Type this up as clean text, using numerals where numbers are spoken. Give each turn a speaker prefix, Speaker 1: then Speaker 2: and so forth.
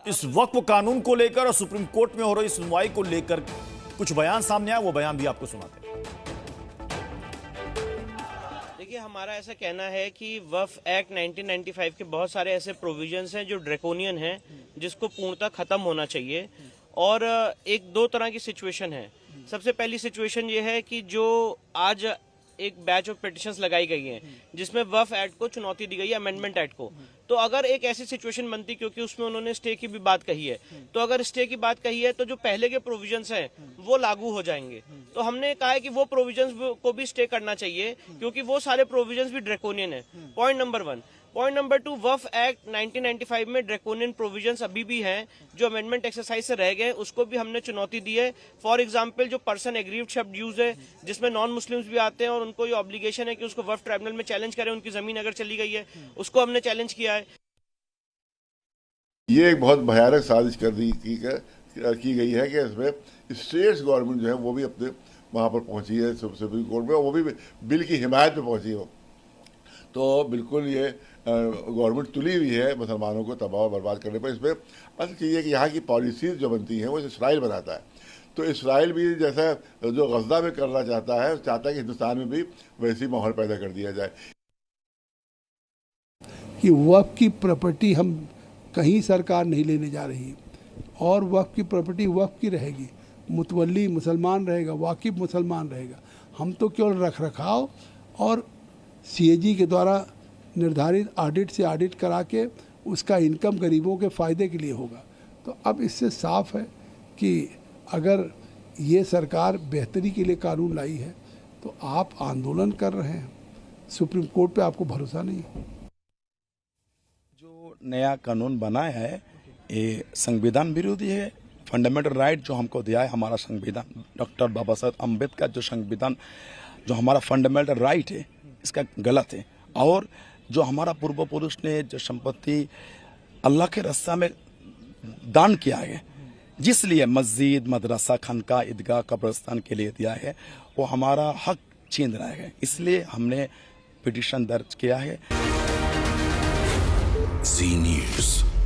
Speaker 1: इस वक्फ कानून को लेकर और सुप्रीम कोर्ट में हो रही सुनवाई को लेकर कुछ बयान सामने आया, वो बयान भी आपको सुनाते हैं।
Speaker 2: देखिए, हमारा ऐसा कहना है कि वक्फ एक्ट 1995 के बहुत सारे ऐसे प्रोविजंस हैं जो ड्रैकोनियन हैं, जिसको पूर्णतः खत्म होना चाहिए। और एक दो तरह की सिचुएशन है। सबसे पहली सिचुएशन ये है कि जो आज एक बैच ऑफ पिटिशंस लगाई गई हैं जिसमें वक्फ एक्ट को चुनौती दी गई है, अमेंडमेंट एक्ट को। तो अगर एक ऐसी सिचुएशन बनती, क्योंकि उसमें उन्होंने स्टे की भी बात कही है, तो अगर स्टे की बात कही है तो जो पहले के प्रोविजंस हैं वो लागू हो जाएंगे। तो हमने कहा है कि वो प्रोविजंस को भी स्टे करना चाहिए, क्योंकि वो सारे प्रोविजंस भी ड्रैकोनियन है। Point number 1। पॉइंट नंबर 2, वक्फ एक्ट 1995 में ड्रैकोनियन प्रोविजंस अभी भी हैं जो अमेंडमेंट एक्सरसाइज से रह गए, उसको भी हमने चुनौती दी है। फॉर एग्जांपल, जो पर्सन एग्रीव्ड शब्द यूज है, जिसमें नॉन मुस्लिम्स भी आते हैं और उनको ये ऑब्लिगेशन है कि उसको वक्फ ट्राइब्यूनल में चैलेंज करें, उनकी जमीन अगर चली गई है, उसको हमने चैलेंज किया है।
Speaker 3: ये एक बहुत भयानक साजिश की गई है कि इसमें स्टेट्स गवर्नमेंट जो है वो भी अपने वहाँ पर पहुँची है सुप्रीम कोर्ट में, और वो भी बिल की हिमायत में पहुँची है। तो बिल्कुल ये गवर्नमेंट तुली हुई है मुसलमानों को तबाह और बर्बाद करने पर। इसमें असल चीज़ है कि यहाँ की पॉलिसीज़ जो बनती हैं वो इसराइल बनाता है। तो इसराइल भी जैसा जो गज़ा में करना चाहता है कि हिंदुस्तान में भी वैसी माहौल पैदा कर दिया जाए
Speaker 4: कि वक्फ की प्रॉपर्टी हम कहीं सरकार नहीं लेने जा रही, और वक्फ की प्रॉपर्टी वक्फ की रहेगी। मुतवल्ली मुसलमान रहेगा, वाकिफ मुसलमान रहेगा। हम तो केवल रख रखाव और CAG के द्वारा निर्धारित ऑडिट से ऑडिट करा के उसका इनकम गरीबों के फ़ायदे के लिए होगा। तो अब इससे साफ है कि अगर ये सरकार बेहतरी के लिए कानून लाई है तो आप आंदोलन कर रहे हैं, सुप्रीम कोर्ट पे आपको भरोसा नहीं है।
Speaker 5: जो नया कानून बनाया है ये संविधान विरोधी है। फंडामेंटल राइट जो हमको दिया है हमारा संविधान, डॉक्टर बाबा साहब अम्बेडकर जो संविधान, जो हमारा फंडामेंटल राइट है, इसका गलत है। और जो हमारा पूर्व पुरुष ने जो संपत्ति अल्लाह के रास्ते में दान किया है, जिसलिए मस्जिद, मदरसा, खानका, ईदगाह, कब्रिस्तान के लिए दिया है, वो हमारा हक छीन रहा है। इसलिए हमने पिटीशन दर्ज किया है।
Speaker 6: जी न्यूज़।